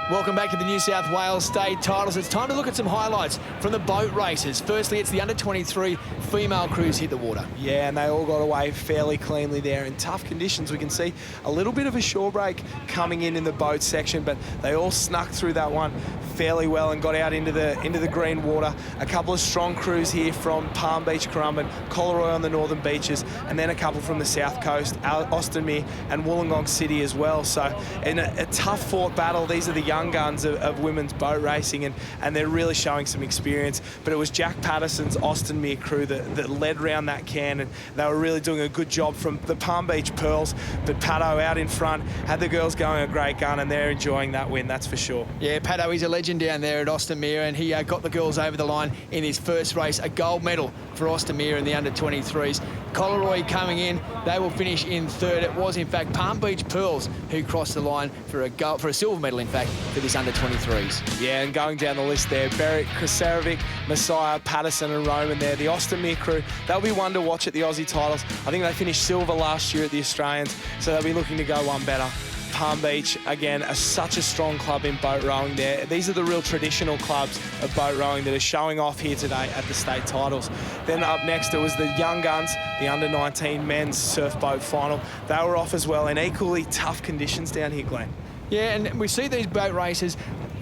Welcome back to the New South Wales State Titles. It's time to look at some highlights from the boat races. Firstly, it's the under-23 female crews hit the water. Yeah, and they all got away fairly cleanly there in tough conditions. We can see a little bit of a shore break coming in the boat section, but they all snuck through that one fairly well and got out into the green water. A couple of strong crews here from Palm Beach, Currumbin, Collaroy on the northern beaches, and then a couple from the south coast, Austin Mere and Wollongong City as well. So in a tough-fought battle, these are the young guns of women's boat racing, and they're really showing some experience. But it was Jack Patterson's Austin Mere crew that led round that can, and they were really doing a good job from the Palm Beach Pearls. But Paddo out in front had the girls going a great gun, and they're enjoying that win, that's for sure. Yeah, Paddo, he's a legend down there at Austin Mere, and he got the girls over the line in his first race, a gold medal for Austin Mere in the under-23s. Collaroy coming in, they will finish in third. It was, in fact, Palm Beach Pearls who crossed the line for a silver medal, in fact, for this under-23s. Yeah, and going down the list there, Beric, Krisarevic, Messiah, Patterson and Roman there. The Austin Mere crew, they'll be one to watch at the Aussie titles. I think they finished silver last year at the Australians, so they'll be looking to go one better. Palm Beach, again, such a strong club in boat rowing there. These are the real traditional clubs of boat rowing that are showing off here today at the state titles. Then up next, it was the young guns, the under-19 men's surf boat final. They were off as well in equally tough conditions down here, Glenn. Yeah, and we see these boat races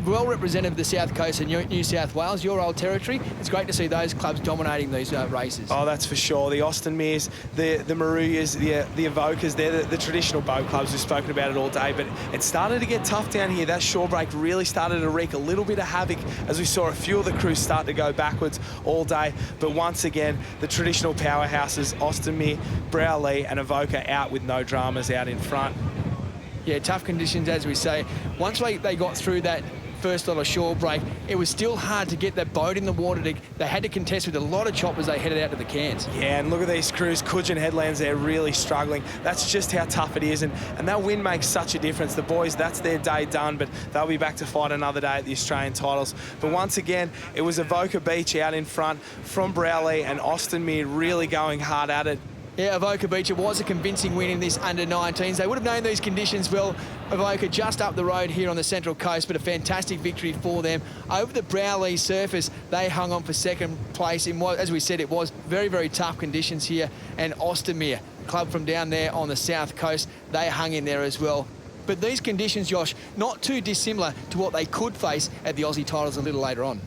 well represented of the South Coast and New South Wales, your old territory. It's great to see those clubs dominating these races. Oh, that's for sure. The Austin Meres, the Maruyas, the Evokers, they're the traditional boat clubs. We've spoken about it all day, but it started to get tough down here. That shore break really started to wreak a little bit of havoc as we saw a few of the crews start to go backwards all day. But once again, the traditional powerhouses, Austin Mere, Browley and Evoker out with no dramas out in front. Yeah, tough conditions, as we say. Once they got through that first little shore break, it was still hard to get that boat in the water. They had to contest with a lot of chop as they headed out to the cans. Yeah, and look at these crews, Coogin Headlands, they're really struggling. That's just how tough it is, and that win makes such a difference. The boys, that's their day done, but they'll be back to fight another day at the Australian titles. But once again, it was Evoker Beach out in front from Browley, and Austin Mere really going hard at it. Yeah, Evoker Beach, it was a convincing win in this under-19s. They would have known these conditions well. Evoker just up the road here on the Central Coast, but a fantastic victory for them. Over the Browley surface, they hung on for second place in what, as we said, it was very, very tough conditions here. And Austin Mere, club from down there on the South Coast, they hung in there as well. But these conditions, Josh, not too dissimilar to what they could face at the Aussie titles a little later on.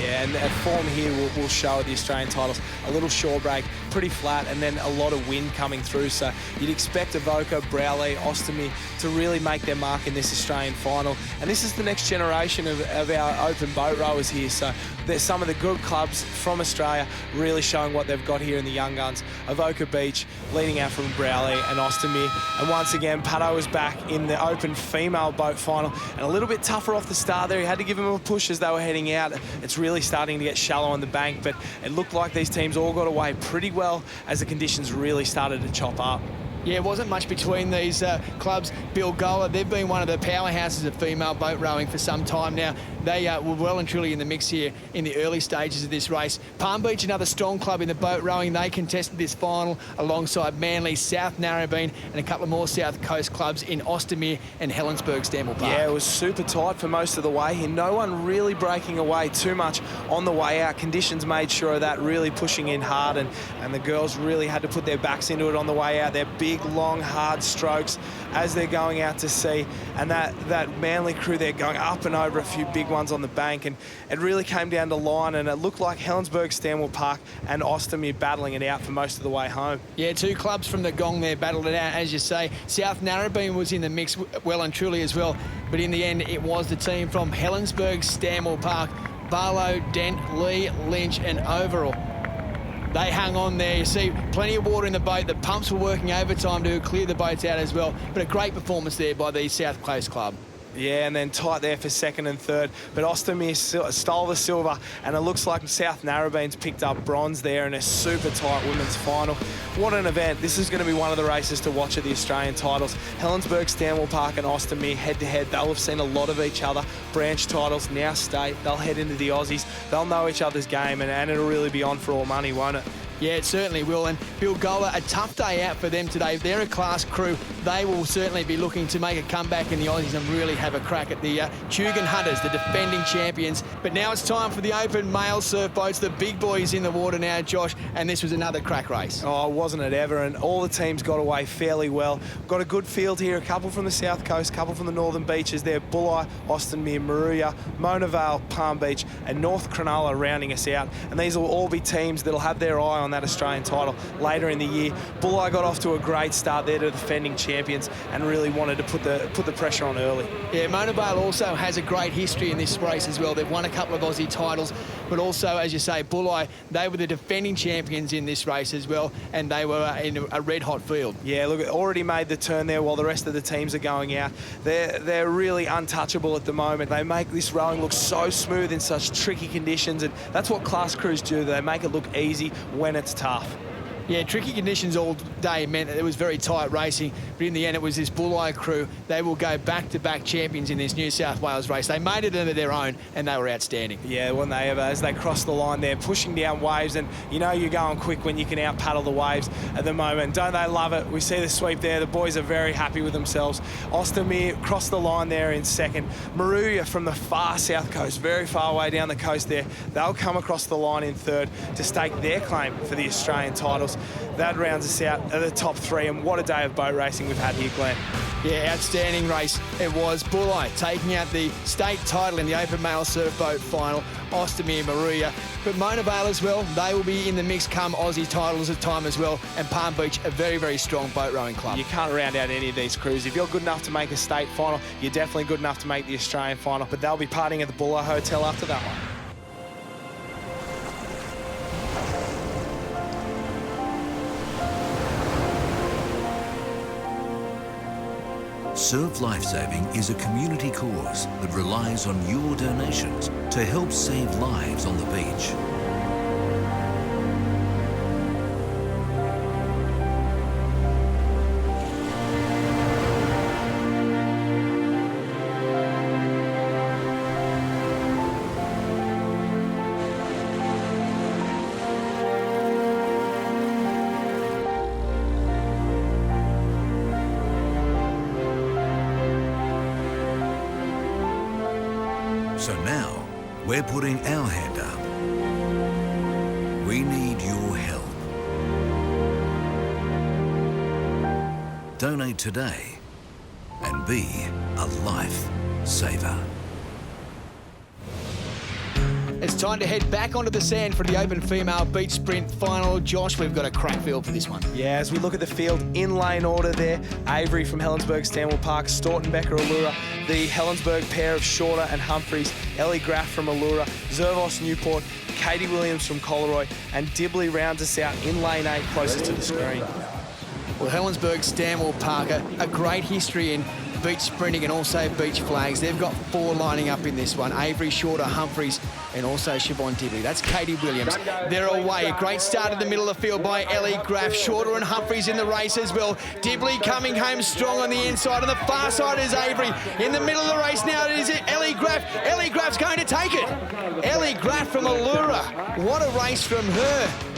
Yeah, and form here will show at the Australian titles. A little shore break, pretty flat, and then a lot of wind coming through. So you'd expect Evoker, Browley, Austin Mere to really make their mark in this Australian final. And this is the next generation of our open boat rowers here. So there's some of the good clubs from Australia really showing what they've got here in the young guns. Evoker Beach leading out from Browley and Austin Mere. And once again, Paddo was back in the open female boat final, and a little bit tougher off the start there. He had to give them a push as they were heading out. It's really starting to get shallow on the bank, but it looked like these teams all got away pretty well as the conditions really started to chop up. Yeah, it wasn't much between these clubs. Bilgola, they've been one of the powerhouses of female boat rowing for some time now. They were well and truly in the mix here in the early stages of this race. Palm Beach, another strong club in the boat rowing. They contested this final alongside Manly, South Narrabeen, and a couple of more South Coast clubs in Austin Mere and Helensburgh Stanmore Park. Yeah, it was super tight for most of the way here. No one really breaking away too much on the way out. Conditions made sure of that, really pushing in hard, and the girls really had to put their backs into it on the way out. They're big, long, hard strokes as they're going out to sea, and that Manly crew, they're going up and over a few big ones on the bank, and it really came down to line, and it looked like Helensburgh, Stanmore Park and Austin Mere battling it out for most of the way home. Yeah, two clubs from the Gong there battled it out, as you say. South Narrabeen was in the mix well and truly as well, but in the end it was the team from Helensburgh, Stanmore Park, Barlow, Dent, Lee, Lynch and Overall. They hung on there. You see plenty of water in the boat. The pumps were working overtime to clear the boats out as well. But a great performance there by the South Coast club. Yeah, and then tight there for second and third. But Austin Mere stole the silver, and it looks like South Narrabeen's picked up bronze there in a super tight women's final. What an event. This is going to be one of the races to watch at the Australian titles. Helensburgh, Stanmore Park and Austin Mere head-to-head. They'll have seen a lot of each other. Branch titles, now state. They'll head into the Aussies. They'll know each other's game, and it'll really be on for all money, won't it? Yeah, it certainly will. And Bilgola, a tough day out for them today. They're a class crew. They will certainly be looking to make a comeback in the Aussies and really have a crack at the Tugun Hunters, the defending champions. But now it's time for the open male surf boats. The big boys in the water now, Josh, and this was another crack race. Oh, wasn't it ever? And all the teams got away fairly well. Got a good field here. A couple from the south coast, a couple from the northern beaches there. Bulli, Austinmere, Moruya, Mona Vale, Palm Beach, and North Cronulla rounding us out. And these will all be teams that'll have their eye on that Australian title later in the year. Bulli got off to a great start there to the defending champions and really wanted to put the pressure on early. Yeah, Mona Vale also has a great history in this race as well. They've won a couple of Aussie titles, but also, as you say, Bulli, they were the defending champions in this race as well, and they were in a red-hot field. Yeah, look, already made the turn there while the rest of the teams are going out. They're really untouchable at the moment. They make this rowing look so smooth in such tricky conditions, and that's what class crews do. They make it look easy when it's tough. Yeah, tricky conditions all day meant that it was very tight racing, but in the end it was this Bulli crew. They will go back-to-back champions in this New South Wales race. They made it into their own, and they were outstanding. Yeah, when they ever, as they crossed the line there, pushing down waves, and you know you're going quick when you can out-paddle the waves at the moment. Don't they love it? We see the sweep there. The boys are very happy with themselves. Austinmere crossed the line there in second. Moruya from the far south coast, very far away down the coast there. They'll come across the line in third to stake their claim for the Australian titles. That rounds us out at the top three, and what a day of boat racing we've had here, Glenn. Yeah, outstanding race it was. Bulli taking out the state title in the open male surf boat final. Austinmere, Moruya, but Mona Vale as well. They will be in the mix come Aussie titles at time as well. And Palm Beach, a very, very strong boat rowing club. You can't round out any of these crews. If you're good enough to make a state final, you're definitely good enough to make the Australian final. But they'll be partying at the Bulli Hotel after that one. Surf Lifesaving is a community cause that relies on your donations to help save lives on the beach. So now, we're putting our hand up. We need your help. Donate today and be a life saver. It's time to head back onto the sand for the open female beach sprint final. Josh, we've got a crack field for this one. Yeah, as we look at the field in lane order there, Avery from Helensburgh Stanwell Park, Staunton Becker Allura, the Helensburgh pair of Shorter and Humphreys, Ellie Graff from Allura, Zervos Newport, Katie Williams from Coleroy, and Dibley rounds us out in lane 8 closest to the screen. Well, Helensburgh Stanwell Park, a great history in beach sprinting and also beach flags. They've got 4 lining up in this one. Avery, Shorter, Humphreys, and also Siobhan Dibley. That's Katie Williams. They're away. A great start in the middle of the field by Ellie Graff. Shorter and Humphreys in the race as well. Dibley coming home strong on the inside. On the far side is Avery. In the middle of the race now it is Ellie Graff. Ellie Graff's going to take it. Ellie Graff from Allura. What a race from her.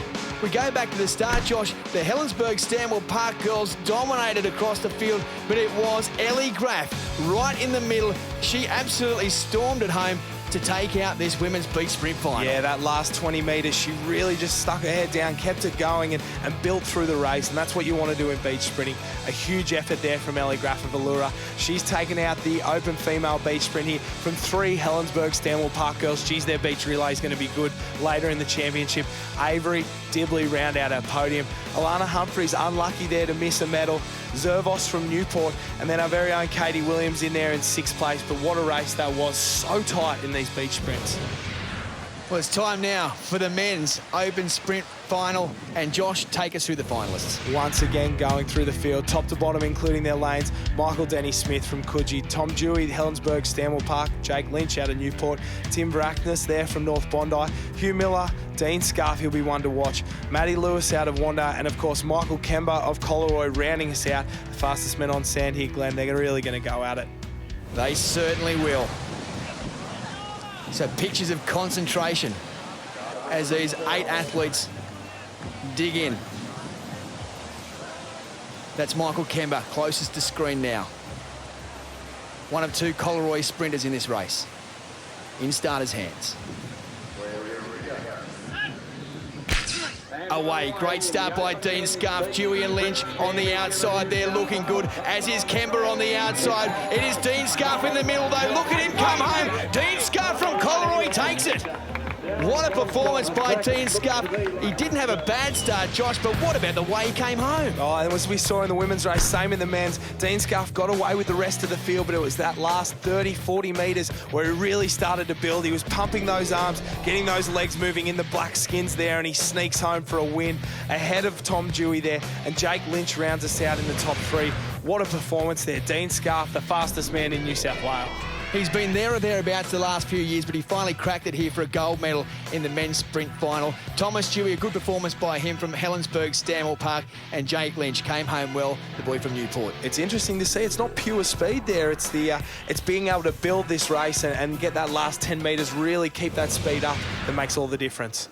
We go back to the start, Josh. The Helensburgh Stanwell Park girls dominated across the field, but it was Ellie Graff right in the middle. She absolutely stormed it home to take out this women's beach sprint final. Yeah, that last 20 metres, she really just stuck her head down, kept it going and built through the race, and that's what you want to do in beach sprinting. A huge effort there from Ellie Graff of Allura. She's taken out the open female beach sprint here from 3 Helensburgh Stanwell Park girls. Geez, their beach relay is going to be good later in the championship. Avery, Dibley round out our podium. Alana Humphreys unlucky there to miss a medal. Zervos from Newport, and then our very own Katie Williams in there in 6th place. But what a race that was, so tight in these beach sprints. Well, it's time now for the men's open sprint final. And Josh, take us through the finalists. Once again, going through the field, top to bottom, including their lanes. Michael Denny Smith from Coogee, Tom Dewey, Helensburgh Stanwell Park, Jake Lynch out of Newport, Tim Brackness there from North Bondi, Hugh Miller, Dean Scarf, he'll be one to watch, Matty Lewis out of Wanda, and of course Michael Kemba of Coleroy rounding us out. The fastest men on sand here, Glenn. They're really going to go at it. They certainly will. So pictures of concentration as these 8 athletes dig in. That's Michael Kemba, closest to screen now. One of two Coleroy sprinters in this race. In starters' hands. Away, great start by Dean Scarf. Dewey and Lynch on the outside there, looking good, as is Kemba on the outside. It is Dean Scarf in the middle, though. Look at him come home. Dean Scarf from Coleroy takes it. What a performance by Dean Scarf. He didn't have a bad start, Josh, but what about the way he came home? Oh, and as we saw in the women's race, same in the men's. Dean Scarf got away with the rest of the field, but it was that last 30, 40 metres where he really started to build. He was pumping those arms, getting those legs moving in the black skins there, and he sneaks home for a win ahead of Tom Dewey there, and Jake Lynch rounds us out in the top three. What a performance there. Dean Scarf, the fastest man in New South Wales. He's been there or thereabouts the last few years, but he finally cracked it here for a gold medal in the men's sprint final. Thomas Dewey, a good performance by him from Helensburgh, Stanmore Park, and Jake Lynch came home well, the boy from Newport. It's interesting to see. It's not pure speed there. It's it's being able to build this race and get that last 10 metres, really keep that speed up that makes all the difference.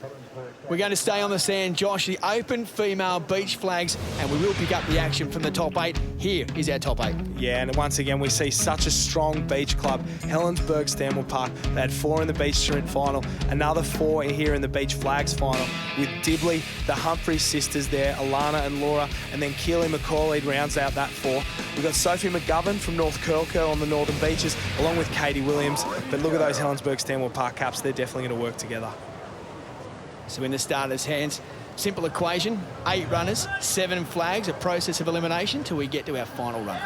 We're going to stay on the sand, Josh, the open female beach flags, and we will pick up the action from the top 8. Here is our top 8. Yeah, and once again, we see such a strong beach club. Helensburgh, Stanmore Park, they had 4 in the beach sprint final, another 4 here in the beach flags final, with Dibley, the Humphreys sisters there, Alana and Laura, and then Keely McCauley rounds out that 4. We've got Sophie McGovern from North Curl on the Northern Beaches, along with Katie Williams. But look at those Helensburgh, Stanmore Park caps. They're definitely going to work together. So in the starters' hands, simple equation, 8 runners, 7 flags, a process of elimination till we get to our final run.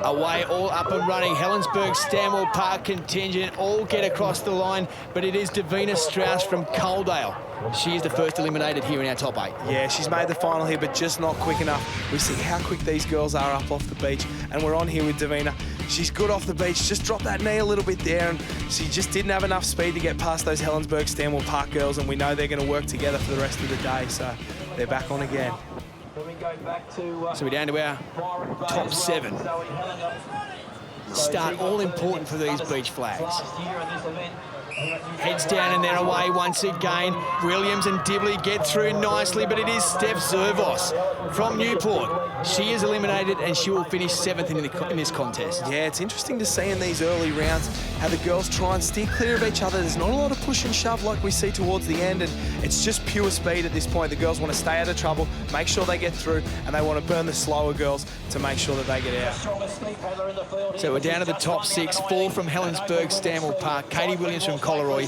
Away, all up and running. Helensburgh, Stanmore Park contingent, all get across the line, but it is Davina Strauss from Coaldale. She is the first eliminated here in our top 8. Yeah, she's made the final here, but just not quick enough. We see how quick these girls are up off the beach, and we're on here with Davina. She's good off the beach, just dropped that knee a little bit there, and she just didn't have enough speed to get past those Helensburgh, Stanmore Park girls, and we know they're going to work together for the rest of the day, so they're back on again. So we're down to our top 7. Start all important for these beach flags. Heads down and they're away once again. Williams and Dibley get through nicely, but it is Steph Zervos from Newport. She is eliminated and she will finish 7th in this contest. Yeah, it's interesting to see in these early rounds how the girls try and steer clear of each other. There's not a lot of push and shove like we see towards the end, and it's just pure speed at this point. The girls want to stay out of trouble, make sure they get through, and they want to burn the slower girls to make sure that they get out. So we're down to the top 6, 4 from Helensburgh, Stanmore Park, Katie Williams from Coleroy,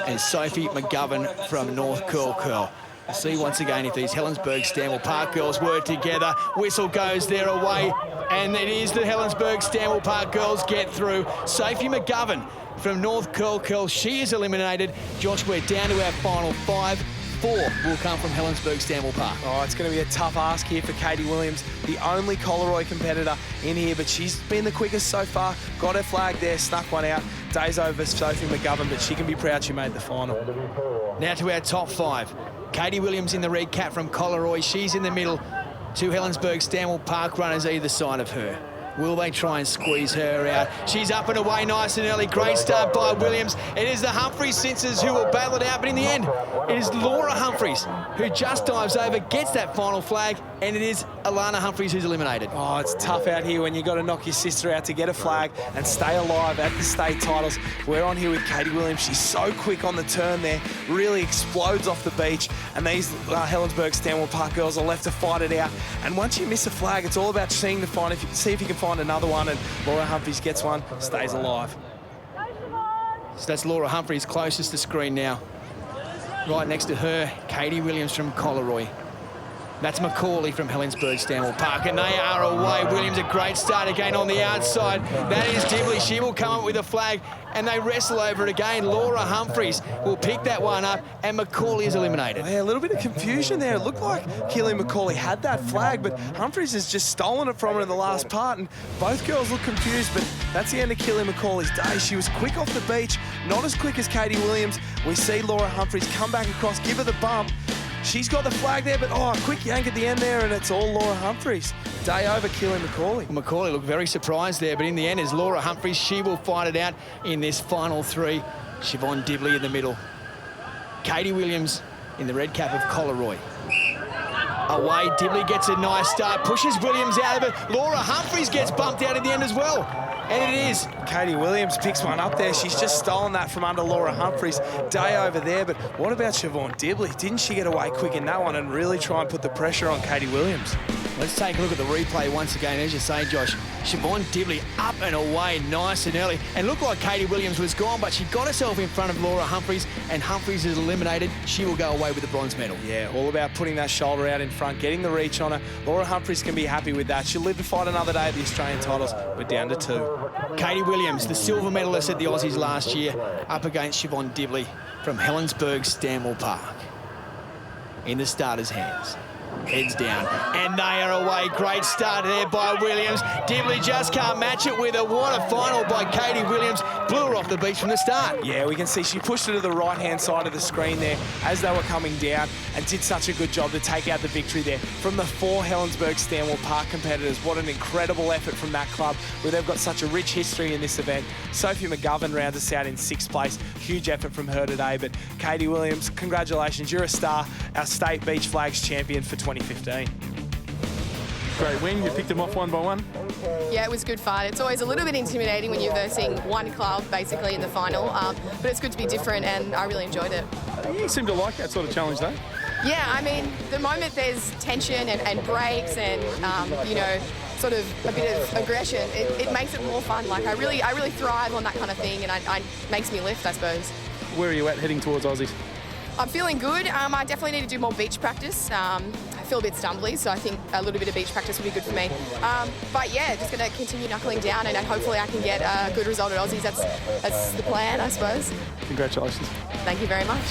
and Sophie McGovern from North Curl. We'll see once again if these Helensburgh, Stanmore Park girls work together. Whistle goes their away, and it is the Helensburgh, Stanmore Park girls get through. Sophie McGovern from North Curl, she is eliminated. Josh, we're down to our final 5. 4 will come from Helensburgh, Stanmore Park. Oh, it's going to be a tough ask here for Katie Williams, the only Coleroy competitor in here, but she's been the quickest so far. Got her flag there, snuck one out. Days over Sophie McGovern, but she can be proud she made the final. Now to our top 5. Katie Williams in the red cap from Coleroy. She's in the middle. 2 Helensburgh, Stanmore Park runners either side of her. Will they try and squeeze her out? She's up and away nice and early. Great start by Williams. It is the Humphreys sisters who will battle it out, but in the end, it is Laura Humphreys who just dives over, gets that final flag, and it is Alana Humphreys who's eliminated. Oh, it's tough out here when you've got to knock your sister out to get a flag and stay alive at the state titles. We're on here with Katie Williams. She's so quick on the turn there, really explodes off the beach, and these Helensburgh, Stanmore Park girls are left to fight it out. And once you miss a flag, it's all about seeing see if you can find another one, and Laura Humphreys gets one, stays alive. So that's Laura Humphreys closest to screen now. Right next to her, Katie Williams from Coleroy. That's McCauley from Helensburgh, Stanmore Park, and they are away. Williams, a great start again on the outside. That is Dibley. She will come up with a flag, and they wrestle over it again. Laura Humphreys will pick that one up, and McCauley is eliminated. Yeah, a little bit of confusion there. It looked like Keely McCauley had that flag, but Humphreys has just stolen it from her in the last part, and both girls look confused, but that's the end of Keely McCauley's day. She was quick off the beach, not as quick as Katie Williams. We see Laura Humphreys come back across, give her the bump. She's got the flag there, but a quick yank at the end there, and it's all Laura Humphreys. Day over Keely McCauley. Well, McCauley looked very surprised there, but in the end, it's Laura Humphreys. She will fight it out in this final 3. Siobhan Dibley in the middle. Katie Williams in the red cap of Collaroy. Away, Dibley gets a nice start, pushes Williams out of it. Laura Humphries gets bumped out at the end as well. And it is. Katie Williams picks one up there. She's just stolen that from under Laura Humphries. Day over there, but what about Siobhan Dibley? Didn't she get away quick in that one and really try and put the pressure on Katie Williams? Let's take a look at the replay once again. As you say, Josh, Siobhan Dibley up and away nice and early. And looked like Katie Williams was gone, but she got herself in front of Laura Humphries, and Humphries is eliminated. She will go away with the bronze medal. Yeah, all about putting that shoulder out in front, getting the reach on her. Laura Humphries can be happy with that. She'll live to fight another day at the Australian titles. We're down to 2. Katie Williams, the silver medalist at the Aussies last year, up against Siobhan Dibley from Helensburgh Stanwell Park. In the starters' hands. Heads down, and they are away. Great start there by Williams. Dibley just can't match it with her. What a final by Katie Williams. Blew her off the beach from the start. Yeah, we can see she pushed her to the right-hand side of the screen there as they were coming down and did such a good job to take out the victory there. From the 4 Helensburgh Stanwell Park competitors, what an incredible effort from that club, where they've got such a rich history in this event. Sophie McGovern rounds us out in 6th place. Huge effort from her today, but Katie Williams, congratulations, you're a star, our state beach flags champion for 2015. Great win. You picked them off one by one. Yeah, it was good fun. It's always a little bit intimidating when you're versing one club basically in the final, but it's good to be different, and I really enjoyed it. You seem to like that sort of challenge, though. Yeah, I mean, the moment there's tension and breaks and, you know, sort of a bit of aggression, it makes it more fun. Like, I really thrive on that kind of thing, and it makes me lift, I suppose. Where are you at heading towards Aussies? I'm feeling good. I definitely need to do more beach practice. I feel a bit stumbly, so I think a little bit of beach practice would be good for me. But yeah, just going to continue knuckling down, and hopefully I can get a good result at Aussies. That's the plan, I suppose. Congratulations. Thank you very much.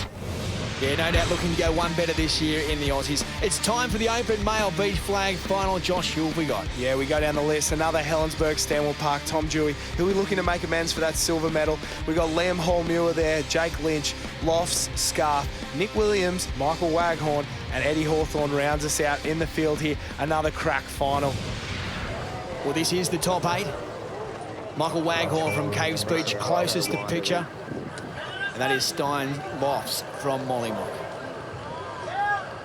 Yeah, no doubt looking to go one better this year in the Aussies. It's time for the Open Male Beach Flag Final. Josh, who have we got? Yeah, we go down the list. Another Helensburgh Stanwell Park, Tom Dewey, who we're looking to make amends for that silver medal. We got Liam Hall-Muir there, Jake Lynch, Lofts, Scarf, Nick Williams, Michael Waghorn, and Eddie Hawthorne rounds us out in the field here. Another crack final. Well, this is the top 8. Michael Waghorn from Caves Beach, closest to picture. And that is Stein Lofts from Mollymook.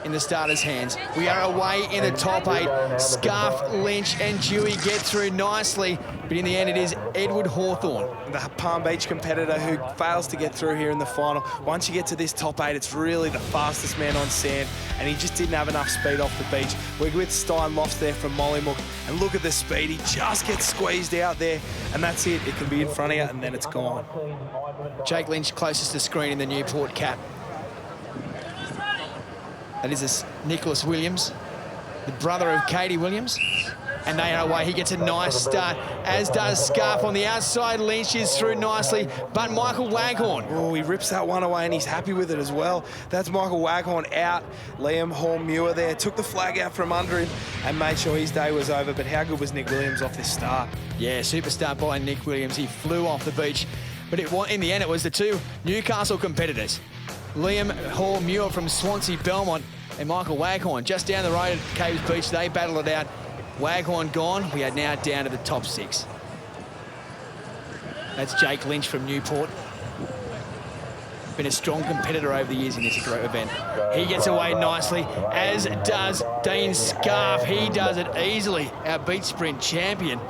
In the starters' hands, we are away in the top 8. Scarf, Lynch and Dewey get through nicely, but in the end it is Edward Hawthorne, the Palm Beach competitor, who fails to get through here in the final. Once you get to this top 8, it's really the fastest man on sand, and he just didn't have enough speed off the beach. We're with Stein Lofts there from Mollymook, and look at the speed. He just gets squeezed out there, and that's it. It can be in front of you, and then it's gone. Jake Lynch closest to screen in the Newport cap. That is Nicholas Williams, the brother of Katie Williams. And they are away. He gets a nice start, as does Scarf on the outside. Lynch is through nicely, but Michael Waghorn. Oh, he rips that one away, and he's happy with it as well. That's Michael Waghorn out. Liam Hall-Muir there took the flag out from under him and made sure his day was over. But how good was Nick Williams off this start? Yeah, super start by Nick Williams. He flew off the beach. But in the end, it was the 2 Newcastle competitors. Liam Hall-Muir from Swansea Belmont and Michael Waghorn just down the road at Caves Beach. They battled it out. Waghorn gone. We are now down to the top 6. That's Jake Lynch from Newport. Been a strong competitor over the years in this event. He gets away nicely, as does Dean Scarf. He does it easily, our beach sprint champion.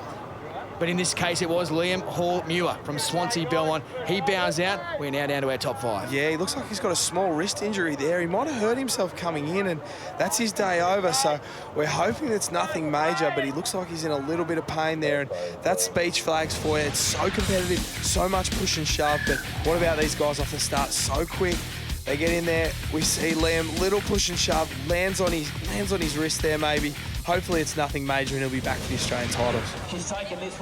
But in this case, it was Liam Hall-Muir from Swansea Belmont. He bows out. We're now down to our top 5. Yeah, he looks like he's got a small wrist injury there. He might have hurt himself coming in, and that's his day over. So we're hoping it's nothing major, but he looks like he's in a little bit of pain there. And that's beach flags for you. It's so competitive, so much push and shove. But what about these guys off the start? So quick. They get in there. We see Liam, little push and shove, lands on his wrist there maybe. Hopefully it's nothing major and he'll be back for the Australian titles.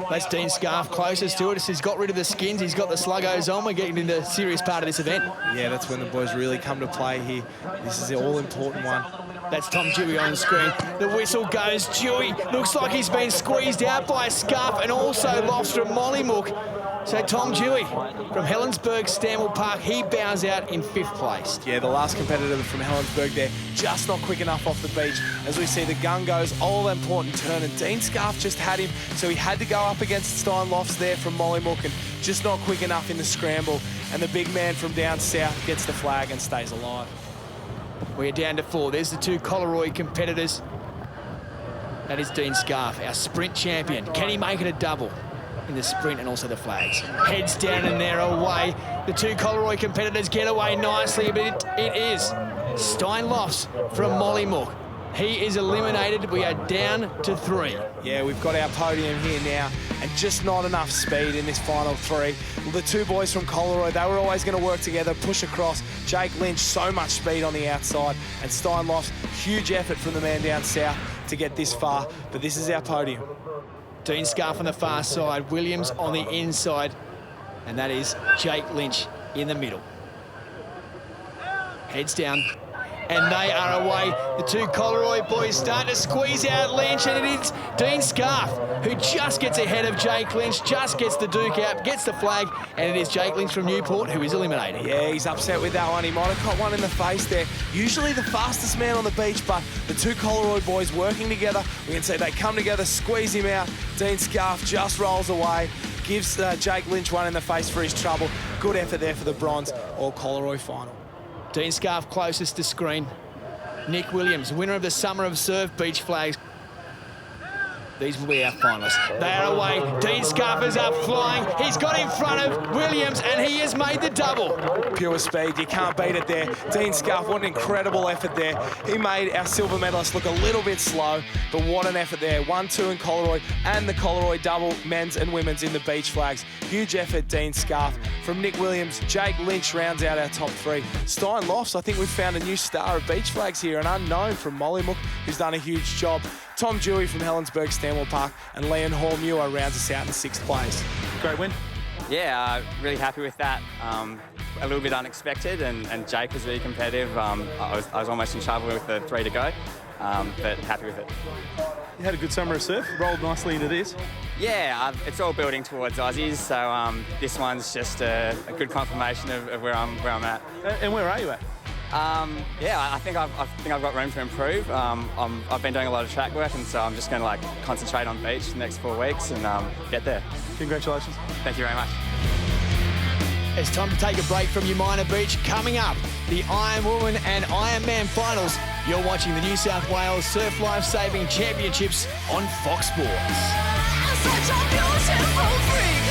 That's Dean Scarf closest to it. He's got rid of the skins. He's got the sluggos on. We're getting into the serious part of this event. Yeah, that's when the boys really come to play here. This is the all-important one. That's Tom Dewey on screen. The whistle goes. Dewey looks like he's been squeezed out by Scarf and also Lofts from Mollymook. So Tom Dewey from Helensburgh Stanwell Park, he bows out in 5th place. Yeah, the last competitor from Helensburgh there, just not quick enough off the beach. As we see the gun goes, all-important turn, and Dean Scarf just had him, so he had to go up against Stein Lofts there from Mollymook, and just not quick enough in the scramble. And the big man from down south gets the flag and stays alive. We're down to 4. There's the 2 Coleroy competitors. That is Dean Scarf, our sprint champion. Can he make it a double in the sprint and also the flags? Heads down and they're away. The 2 Coleroy competitors get away nicely, but it is Steinlofts from Mollymook. He is eliminated. We are down to 3. Yeah, we've got our podium here now, and just not enough speed in this final 3. Well, the 2 boys from Coleroy, they were always going to work together, push across. Jake Lynch, so much speed on the outside, and Steinlofts, huge effort from the man down south to get this far, but this is our podium. Dean Scarf on the far side, Williams on the inside, and that is Jake Lynch in the middle. Heads down, and they are away. The 2 Coleroy boys start to squeeze out Lynch, and it is Dean Scarf who just gets ahead of Jake Lynch, just gets the Duke out, gets the flag, and it is Jake Lynch from Newport who is eliminated. Yeah, he's upset with that one. He might have caught one in the face there. Usually the fastest man on the beach, but the 2 Coleroy boys working together. We can see they come together, squeeze him out. Dean Scarf just rolls away, gives Jake Lynch one in the face for his trouble. Good effort there for the bronze all Coleroy final. Dean Scarf closest to screen. Nick Williams, winner of the Summer of Surf beach flags. These will be our finalists. They are away. Dean Scarf is up flying. He's got in front of Williams, and he has made the double. Pure speed, you can't beat it there. Dean Scarf, what an incredible effort there. He made our silver medalist look a little bit slow, but what an effort there. 1-2 in Coleroy, and the Coleroy double men's and women's in the beach flags. Huge effort, Dean Scarf. From Nick Williams, Jake Lynch rounds out our top 3. Steinlofts, I think we've found a new star of beach flags here, an unknown from Mollymook, who's done a huge job. Tom Dewey from Helensburgh Stanwell Park, and Leon Hall-Muir rounds us out in 6th place. Great win. Yeah, really happy with that. A little bit unexpected, and Jake was really competitive. I was almost in trouble with the 3 to go, but happy with it. You had a good summer of surf, rolled nicely into this. Yeah, it's all building towards Aussies, so this one's just a good confirmation of where I'm at. And where are you at? Yeah, I think I've got room to improve. I've been doing a lot of track work, and so I'm just going to concentrate on beach the next 4 weeks and get there. Congratulations. Thank you very much. It's time to take a break from Umina Beach. Coming up, the Iron Woman and Iron Man finals. You're watching the New South Wales Surf Life Saving Championships on Fox Sports. Such a beautiful freak.